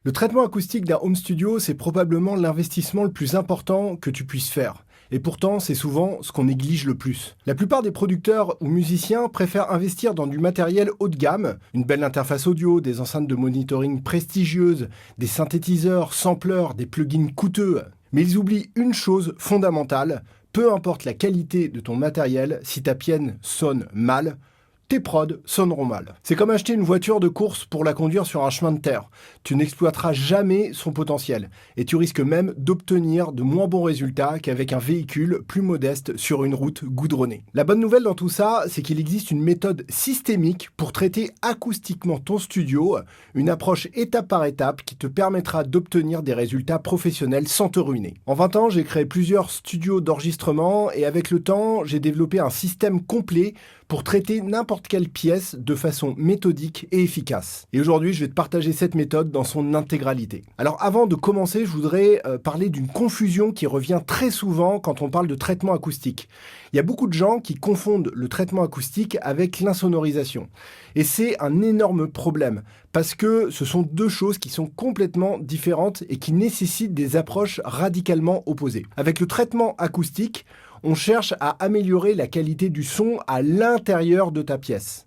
Le traitement acoustique d'un home studio, c'est probablement l'investissement le plus important que tu puisses faire. Et pourtant, c'est souvent ce qu'on néglige le plus. La plupart des producteurs ou musiciens préfèrent investir dans du matériel haut de gamme, une belle interface audio, des enceintes de monitoring prestigieuses, des synthétiseurs, sampleurs, des plugins coûteux. Mais ils oublient une chose fondamentale, peu importe la qualité de ton matériel, si ta pièce sonne mal, tes prods sonneront mal. C'est comme acheter une voiture de course pour la conduire sur un chemin de terre. Tu n'exploiteras jamais son potentiel et tu risques même d'obtenir de moins bons résultats qu'avec un véhicule plus modeste sur une route goudronnée. La bonne nouvelle dans tout ça, c'est qu'il existe une méthode systémique pour traiter acoustiquement ton studio, une approche étape par étape qui te permettra d'obtenir des résultats professionnels sans te ruiner. En 20 ans, j'ai créé plusieurs studios d'enregistrement et avec le temps, j'ai développé un système complet pour traiter n'importe quelle pièce de façon méthodique et efficace. Et aujourd'hui, je vais te partager cette méthode dans son intégralité. Alors avant de commencer, je voudrais parler d'une confusion qui revient très souvent quand on parle de traitement acoustique. Il y a beaucoup de gens qui confondent le traitement acoustique avec l'insonorisation. Et c'est un énorme problème parce que ce sont deux choses qui sont complètement différentes et qui nécessitent des approches radicalement opposées. Avec le traitement acoustique, on cherche à améliorer la qualité du son à l'intérieur de ta pièce.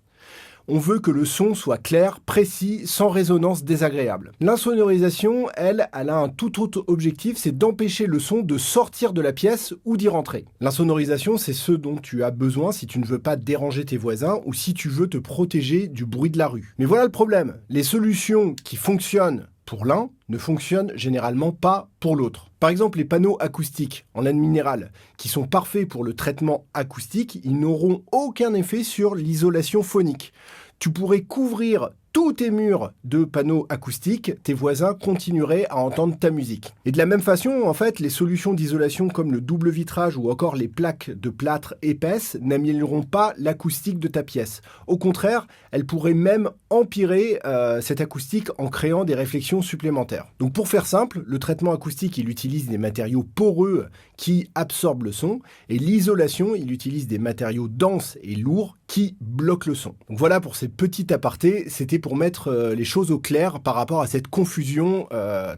On veut que le son soit clair, précis, sans résonance désagréable. L'insonorisation, elle a un tout autre objectif, c'est d'empêcher le son de sortir de la pièce ou d'y rentrer. L'insonorisation, c'est ce dont tu as besoin si tu ne veux pas déranger tes voisins ou si tu veux te protéger du bruit de la rue. Mais voilà le problème, les solutions qui fonctionnent pour l'un ne fonctionnent généralement pas pour l'autre. Par exemple, les panneaux acoustiques en laine minérale, qui sont parfaits pour le traitement acoustique, ils n'auront aucun effet sur l'isolation phonique. Tu pourrais couvrir tous tes murs de panneaux acoustiques, tes voisins continueraient à entendre ta musique. Et de la même façon, en fait, les solutions d'isolation comme le double vitrage ou encore les plaques de plâtre épaisses n'amélioreront pas l'acoustique de ta pièce. Au contraire, elles pourraient même empirer cette acoustique en créant des réflexions supplémentaires. Donc pour faire simple, le traitement acoustique, il utilise des matériaux poreux qui absorbent le son et l'isolation, il utilise des matériaux denses et lourds qui bloquent le son. Donc voilà pour ces petits apartés, c'était pour mettre les choses au clair par rapport à cette confusion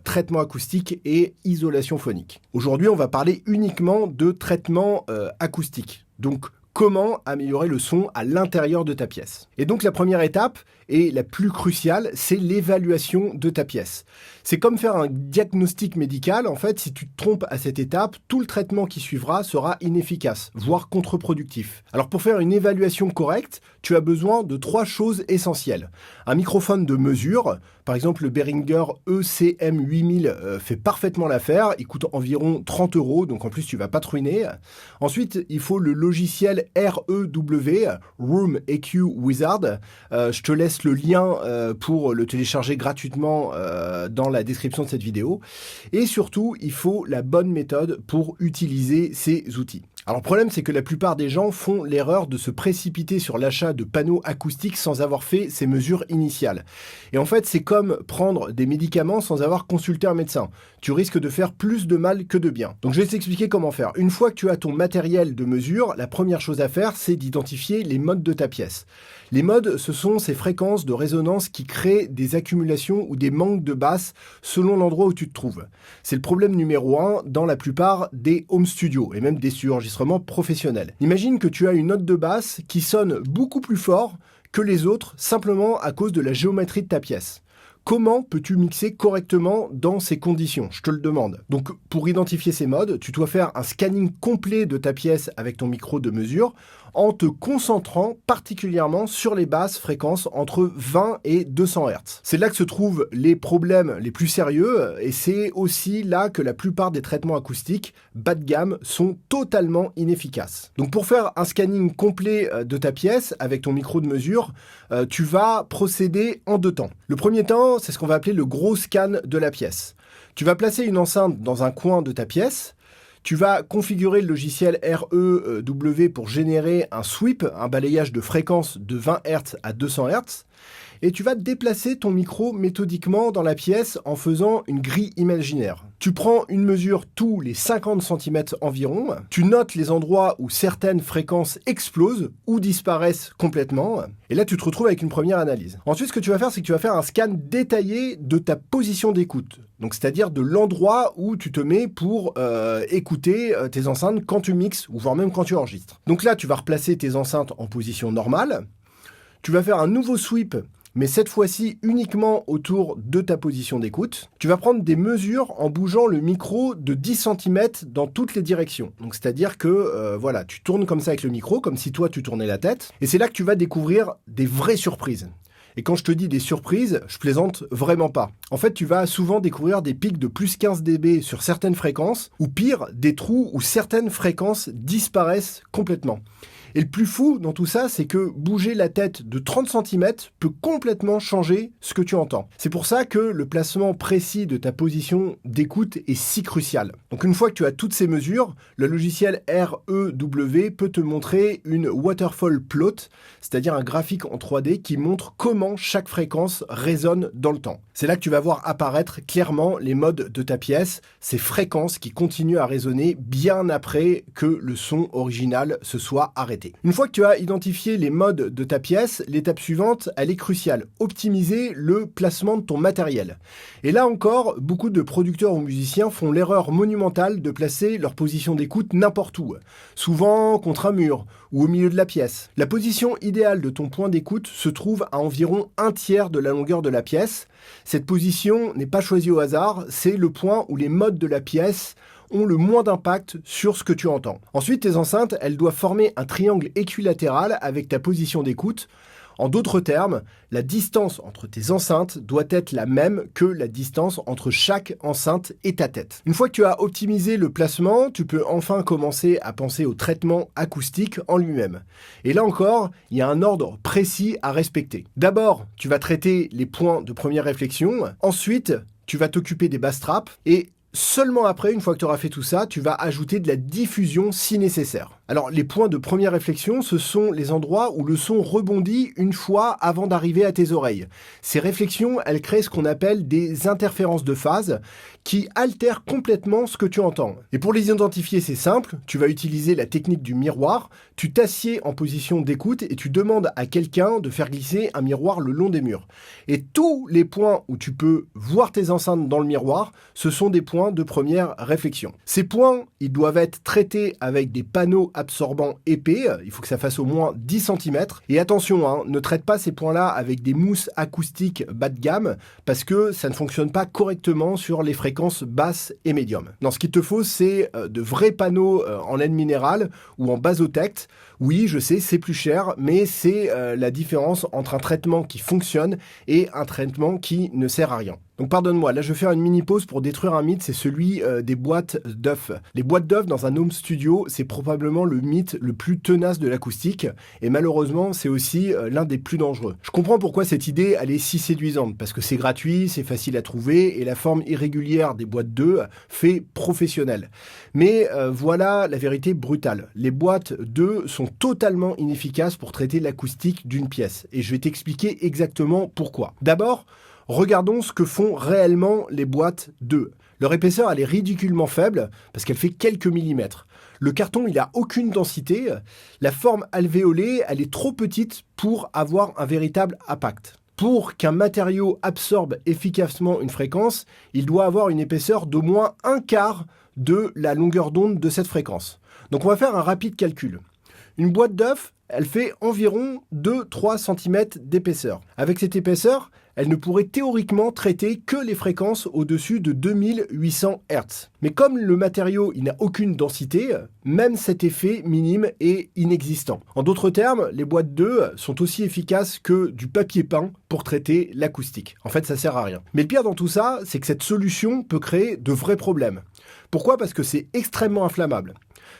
traitement acoustique et isolation phonique. Aujourd'hui, on va parler uniquement de traitement acoustique. Donc, comment améliorer le son à l'intérieur de ta pièce. Et donc, la première étape, et la plus cruciale, c'est l'évaluation de ta pièce. C'est comme faire un diagnostic médical. En fait, si tu te trompes à cette étape, tout le traitement qui suivra sera inefficace, voire contre-productif. Alors pour faire une évaluation correcte, tu as besoin de 3 choses essentielles. Un microphone de mesure, par exemple le Behringer ECM8000 fait parfaitement l'affaire, il coûte environ 30 €, donc en plus tu vas pas te ruiner. Ensuite, il faut le logiciel REW, Room EQ Wizard. Je te laisse le lien pour le télécharger gratuitement dans la description de cette vidéo. Et surtout, il faut la bonne méthode pour utiliser ces outils. Alors le problème, c'est que la plupart des gens font l'erreur de se précipiter sur l'achat de panneaux acoustiques sans avoir fait ces mesures initiales. Et en fait, c'est comme prendre des médicaments sans avoir consulté un médecin. Tu risques de faire plus de mal que de bien. Donc je vais t'expliquer comment faire. Une fois que tu as ton matériel de mesure, la première chose à faire, c'est d'identifier les modes de ta pièce. Les modes, ce sont ces fréquences de résonance qui créent des accumulations ou des manques de basse selon l'endroit où tu te trouves. C'est le problème numéro 1 dans la plupart des home studios et même des studios d'enregistrement professionnels. Imagine que tu as une note de basse qui sonne beaucoup plus fort que les autres simplement à cause de la géométrie de ta pièce. Comment peux-tu mixer correctement dans ces conditions? Je te le demande. Donc, pour identifier ces modes, tu dois faire un scanning complet de ta pièce avec ton micro de mesure en te concentrant particulièrement sur les basses fréquences entre 20 et 200 Hz. C'est là que se trouvent les problèmes les plus sérieux et c'est aussi là que la plupart des traitements acoustiques bas de gamme sont totalement inefficaces. Donc, pour faire un scanning complet de ta pièce avec ton micro de mesure, tu vas procéder en 2 temps. Le premier temps, c'est ce qu'on va appeler le gros scan de la pièce. Tu vas placer une enceinte dans un coin de ta pièce. Tu vas configurer le logiciel REW pour générer un sweep, un balayage de fréquence de 20 Hz à 200 Hz. et tu vas déplacer ton micro méthodiquement dans la pièce en faisant une grille imaginaire. Tu prends une mesure tous les 50 cm environ, tu notes les endroits où certaines fréquences explosent ou disparaissent complètement, et là tu te retrouves avec une première analyse. Ensuite, ce que tu vas faire, c'est que tu vas faire un scan détaillé de ta position d'écoute, donc c'est-à-dire de l'endroit où tu te mets pour écouter tes enceintes quand tu mixes, ou voire même quand tu enregistres. Donc là, tu vas replacer tes enceintes en position normale, tu vas faire un nouveau sweep, mais cette fois-ci uniquement autour de ta position d'écoute. Tu vas prendre des mesures en bougeant le micro de 10 cm dans toutes les directions. Donc c'est-à-dire que voilà, tu tournes comme ça avec le micro, comme si toi tu tournais la tête, et c'est là que tu vas découvrir des vraies surprises. Et quand je te dis des surprises, je plaisante vraiment pas. En fait, tu vas souvent découvrir des pics de plus 15 dB sur certaines fréquences, ou pire, des trous où certaines fréquences disparaissent complètement. Et le plus fou dans tout ça, c'est que bouger la tête de 30 cm peut complètement changer ce que tu entends. C'est pour ça que le placement précis de ta position d'écoute est si crucial. Donc une fois que tu as toutes ces mesures, le logiciel REW peut te montrer une waterfall plot, c'est-à-dire un graphique en 3D qui montre comment chaque fréquence résonne dans le temps. C'est là que tu vas voir apparaître clairement les modes de ta pièce, ces fréquences qui continuent à résonner bien après que le son original se soit arrêté. Une fois que tu as identifié les modes de ta pièce, l'étape suivante, elle est cruciale. Optimiser le placement de ton matériel. Et là encore, beaucoup de producteurs ou musiciens font l'erreur monumentale de placer leur position d'écoute n'importe où. Souvent contre un mur ou au milieu de la pièce. La position idéale de ton point d'écoute se trouve à environ un tiers de la longueur de la pièce. Cette position n'est pas choisie au hasard, c'est le point où les modes de la pièce ont le moins d'impact sur ce que tu entends. Ensuite, tes enceintes, elles doivent former un triangle équilatéral avec ta position d'écoute. En d'autres termes, la distance entre tes enceintes doit être la même que la distance entre chaque enceinte et ta tête. Une fois que tu as optimisé le placement, tu peux enfin commencer à penser au traitement acoustique en lui-même. Et là encore, il y a un ordre précis à respecter. D'abord, tu vas traiter les points de première réflexion. Ensuite, tu vas t'occuper des bass traps et seulement après, une fois que tu auras fait tout ça, tu vas ajouter de la diffusion si nécessaire. Alors, les points de première réflexion, ce sont les endroits où le son rebondit une fois avant d'arriver à tes oreilles. Ces réflexions, elles créent ce qu'on appelle des interférences de phase qui altèrent complètement ce que tu entends. Et pour les identifier, c'est simple, tu vas utiliser la technique du miroir, tu t'assieds en position d'écoute et tu demandes à quelqu'un de faire glisser un miroir le long des murs. Et tous les points où tu peux voir tes enceintes dans le miroir, ce sont des points de première réflexion. Ces points, ils doivent être traités avec des panneaux absorbants épais, il faut que ça fasse au moins 10 cm. Et attention, ne traite pas ces points-là avec des mousses acoustiques bas de gamme, parce que ça ne fonctionne pas correctement sur les fréquences basses et médium. Non, ce qu'il te faut, c'est de vrais panneaux en laine minérale ou en basotect. Oui, je sais, c'est plus cher, mais c'est la différence entre un traitement qui fonctionne et un traitement qui ne sert à rien. Donc pardonne-moi, là je vais faire une mini pause pour détruire un mythe, c'est celui des boîtes d'œufs. Les boîtes d'œufs dans un home studio, c'est probablement le mythe le plus tenace de l'acoustique, et malheureusement c'est aussi l'un des plus dangereux. Je comprends pourquoi cette idée elle est si séduisante, parce que c'est gratuit, c'est facile à trouver, et la forme irrégulière des boîtes d'œufs fait professionnel. Mais voilà la vérité brutale. Les boîtes d'œufs sont totalement inefficaces pour traiter l'acoustique d'une pièce, et je vais t'expliquer exactement pourquoi. D'abord, regardons ce que font réellement les boîtes d'œufs. Leur épaisseur, elle est ridiculement faible parce qu'elle fait quelques millimètres. Le carton, il n'a aucune densité. La forme alvéolée, elle est trop petite pour avoir un véritable impact. Pour qu'un matériau absorbe efficacement une fréquence, il doit avoir une épaisseur d'au moins un quart de la longueur d'onde de cette fréquence. Donc on va faire un rapide calcul. Une boîte d'œufs, elle fait environ 2-3 cm d'épaisseur. Avec cette épaisseur, elle ne pourrait théoriquement traiter que les fréquences au-dessus de 2800 Hz. Mais comme le matériau il n'a aucune densité, même cet effet minime est inexistant. En d'autres termes, les boîtes d'œufs sont aussi efficaces que du papier peint pour traiter l'acoustique. En fait, ça sert à rien. Mais le pire dans tout ça, c'est que cette solution peut créer de vrais problèmes. Pourquoi ? Parce que c'est extrêmement inflammable.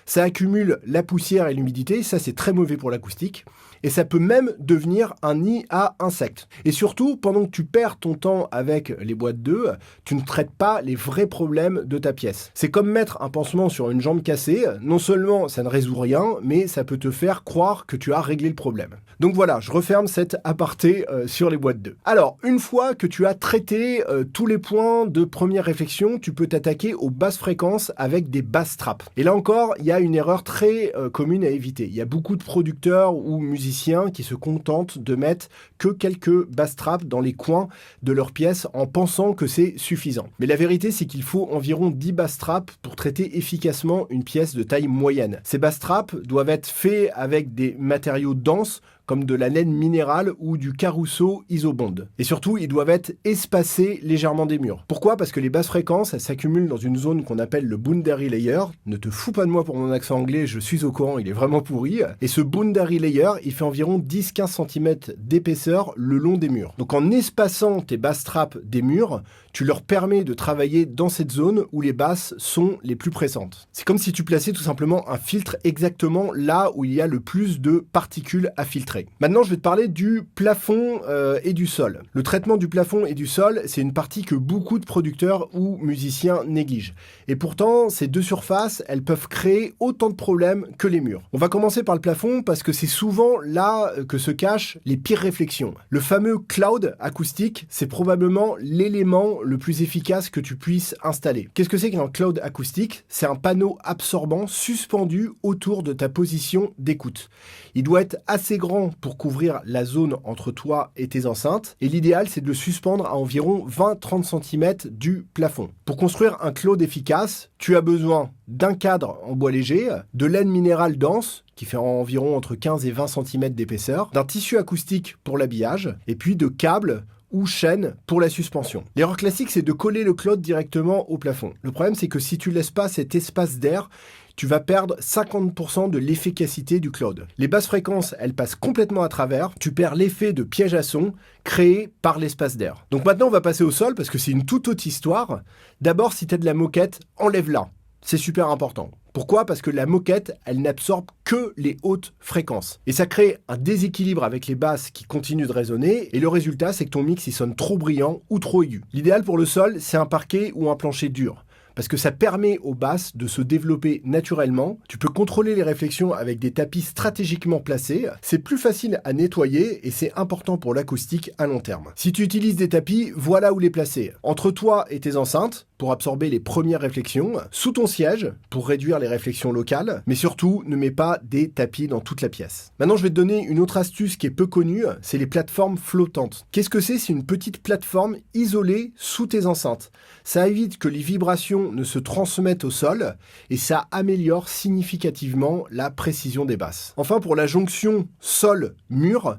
Ça accumule la poussière et l'humidité, ça c'est très mauvais pour l'acoustique. Et ça peut même devenir un nid à insectes. Et surtout, pendant que tu perds ton temps avec les boîtes d'œufs, tu ne traites pas les vrais problèmes de ta pièce. C'est comme mettre un pansement sur une jambe cassée. Non seulement ça ne résout rien, mais ça peut te faire croire que tu as réglé le problème. Donc voilà, je referme cet aparté sur les boîtes d'œufs. Alors, une fois que tu as traité tous les points de première réflexion, tu peux t'attaquer aux basses fréquences avec des bass traps. Et là encore, il y a une erreur très commune à éviter. Il y a beaucoup de producteurs ou musiciens qui se contentent de mettre que quelques bass traps dans les coins de leur pièce en pensant que c'est suffisant. Mais la vérité, c'est qu'il faut environ 10 bass traps pour traiter efficacement une pièce de taille moyenne. Ces bass traps doivent être faits avec des matériaux denses comme de la laine minérale ou du carousseau isobond. Et surtout, ils doivent être espacés légèrement des murs. Pourquoi ? Parce que les basses fréquences, elles s'accumulent dans une zone qu'on appelle le boundary layer. Ne te fous pas de moi pour mon accent anglais, je suis au courant, il est vraiment pourri. Et ce boundary layer, il fait environ 10-15 cm d'épaisseur le long des murs. Donc en espaçant tes basses traps des murs, tu leur permets de travailler dans cette zone où les basses sont les plus pressantes. C'est comme si tu plaçais tout simplement un filtre exactement là où il y a le plus de particules à filtrer. Maintenant, je vais te parler du plafond et du sol. Le traitement du plafond et du sol, c'est une partie que beaucoup de producteurs ou musiciens négligent. Et pourtant, ces deux surfaces, elles peuvent créer autant de problèmes que les murs. On va commencer par le plafond parce que c'est souvent là que se cachent les pires réflexions. Le fameux cloud acoustique, c'est probablement l'élément le plus efficace que tu puisses installer. Qu'est-ce que c'est qu'un cloud acoustique ? C'est un panneau absorbant suspendu autour de ta position d'écoute. Il doit être assez grand pour couvrir la zone entre toi et tes enceintes. Et l'idéal, c'est de le suspendre à environ 20-30 cm du plafond. Pour construire un cloud efficace, tu as besoin d'un cadre en bois léger, de laine minérale dense, qui fait environ entre 15 et 20 cm d'épaisseur, d'un tissu acoustique pour l'habillage, et puis de câbles ou chaînes pour la suspension. L'erreur classique, c'est de coller le cloud directement au plafond. Le problème, c'est que si tu laisses pas cet espace d'air, tu vas perdre 50% de l'efficacité du cloud. Les basses fréquences, elles passent complètement à travers. Tu perds l'effet de piège à son créé par l'espace d'air. Donc maintenant, on va passer au sol parce que c'est une toute autre histoire. D'abord, si tu as de la moquette, enlève-la. C'est super important. Pourquoi ? Parce que la moquette, elle n'absorbe que les hautes fréquences. Et ça crée un déséquilibre avec les basses qui continuent de résonner. Et le résultat, c'est que ton mix, il sonne trop brillant ou trop aigu. L'idéal pour le sol, c'est un parquet ou un plancher dur. Parce que ça permet aux basses de se développer naturellement. Tu peux contrôler les réflexions avec des tapis stratégiquement placés. C'est plus facile à nettoyer et c'est important pour l'acoustique à long terme. Si tu utilises des tapis, voilà où les placer. Entre toi et tes enceintes, pour absorber les premières réflexions, sous ton siège, pour réduire les réflexions locales, mais surtout, ne mets pas des tapis dans toute la pièce. Maintenant, je vais te donner une autre astuce qui est peu connue, c'est les plateformes flottantes. Qu'est-ce que c'est ? C'est une petite plateforme isolée sous tes enceintes. Ça évite que les vibrations ne se transmettent au sol et ça améliore significativement la précision des basses. Enfin, pour la jonction sol-mur,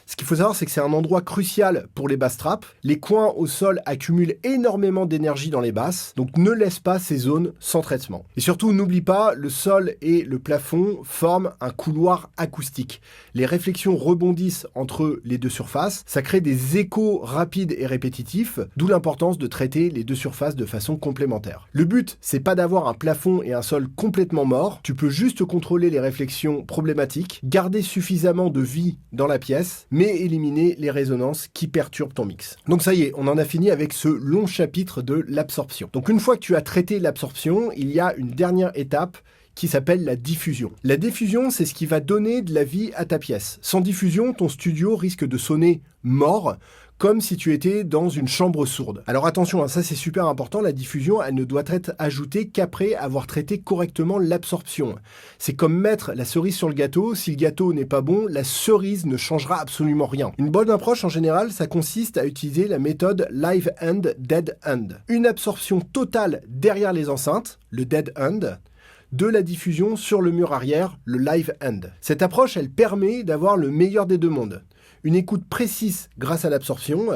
ce qu'il faut savoir, c'est que c'est un endroit crucial pour les bass traps. Les coins au sol accumulent énormément d'énergie dans les basses, donc ne laisse pas ces zones sans traitement. Et surtout, n'oublie pas, le sol et le plafond forment un couloir acoustique. Les réflexions rebondissent entre les deux surfaces, ça crée des échos rapides et répétitifs, d'où l'importance de traiter les deux surfaces de façon complémentaire. Le but, c'est pas d'avoir un plafond et un sol complètement morts, tu peux juste contrôler les réflexions problématiques, garder suffisamment de vie dans la pièce, mais éliminer les résonances qui perturbent ton mix. Donc ça y est, on en a fini avec ce long chapitre de l'absorption. Donc une fois que tu as traité l'absorption, il y a une dernière étape qui s'appelle la diffusion. La diffusion, c'est ce qui va donner de la vie à ta pièce. Sans diffusion, ton studio risque de sonner mort, comme si tu étais dans une chambre sourde. Alors attention, ça c'est super important, la diffusion, elle ne doit être ajoutée qu'après avoir traité correctement l'absorption. C'est comme mettre la cerise sur le gâteau, si le gâteau n'est pas bon, la cerise ne changera absolument rien. Une bonne approche en général, ça consiste à utiliser la méthode live end, dead end. Une absorption totale derrière les enceintes, le dead end, de la diffusion sur le mur arrière, le live end. Cette approche, elle permet d'avoir le meilleur des deux mondes. Une écoute précise grâce à l'absorption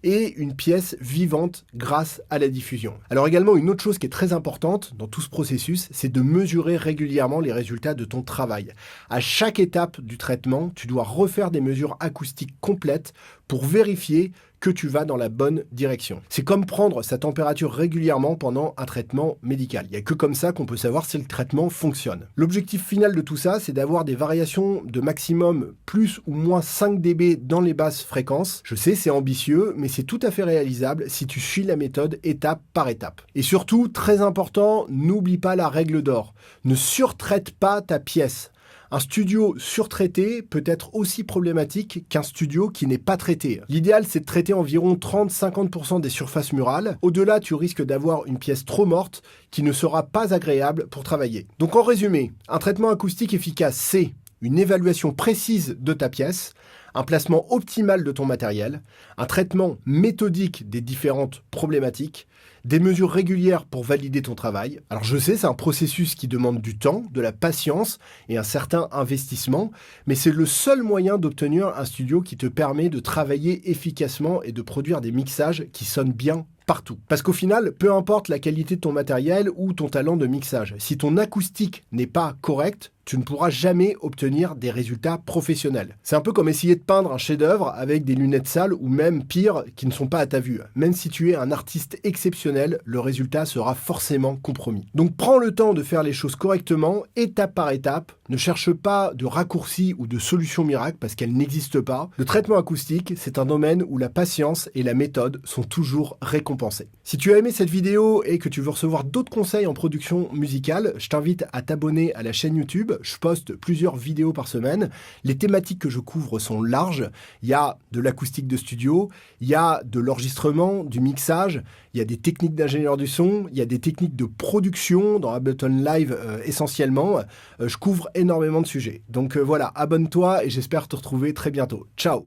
et une pièce vivante grâce à la diffusion. Alors également, une autre chose qui est très importante dans tout ce processus, c'est de mesurer régulièrement les résultats de ton travail. À chaque étape du traitement, tu dois refaire des mesures acoustiques complètes pour vérifier que tu vas dans la bonne direction. C'est comme prendre sa température régulièrement pendant un traitement médical. Il n'y a que comme ça qu'on peut savoir si le traitement fonctionne. L'objectif final de tout ça, c'est d'avoir des variations de maximum plus ou moins 5 dB dans les basses fréquences. Je sais, c'est ambitieux, mais c'est tout à fait réalisable si tu suis la méthode étape par étape. Et surtout, très important, n'oublie pas la règle d'or. Ne surtraite pas ta pièce. Un studio surtraité peut être aussi problématique qu'un studio qui n'est pas traité. L'idéal, c'est de traiter environ 30-50% des surfaces murales. Au-delà, tu risques d'avoir une pièce trop morte qui ne sera pas agréable pour travailler. Donc en résumé, un traitement acoustique efficace, c'est une évaluation précise de ta pièce, un placement optimal de ton matériel, un traitement méthodique des différentes problématiques, des mesures régulières pour valider ton travail. Alors je sais, c'est un processus qui demande du temps, de la patience et un certain investissement, mais c'est le seul moyen d'obtenir un studio qui te permet de travailler efficacement et de produire des mixages qui sonnent bien partout. Parce qu'au final, peu importe la qualité de ton matériel ou ton talent de mixage, si ton acoustique n'est pas correct, tu ne pourras jamais obtenir des résultats professionnels. C'est un peu comme essayer de peindre un chef-d'œuvre avec des lunettes sales ou même pire, qui ne sont pas à ta vue. Même si tu es un artiste exceptionnel, le résultat sera forcément compromis. Donc prends le temps de faire les choses correctement, étape par étape. Ne cherche pas de raccourcis ou de solutions miracles parce qu'elles n'existent pas. Le traitement acoustique, c'est un domaine où la patience et la méthode sont toujours récompensées. Si tu as aimé cette vidéo et que tu veux recevoir d'autres conseils en production musicale, je t'invite à t'abonner à la chaîne YouTube. Je poste plusieurs vidéos par semaine. Les thématiques que je couvre sont larges. Il y a de l'acoustique de studio, il y a de l'enregistrement, du mixage, il y a des techniques d'ingénieur du son, il y a des techniques de production dans Ableton Live essentiellement. Je couvre énormément de sujets. Donc voilà, abonne-toi et j'espère te retrouver très bientôt. Ciao!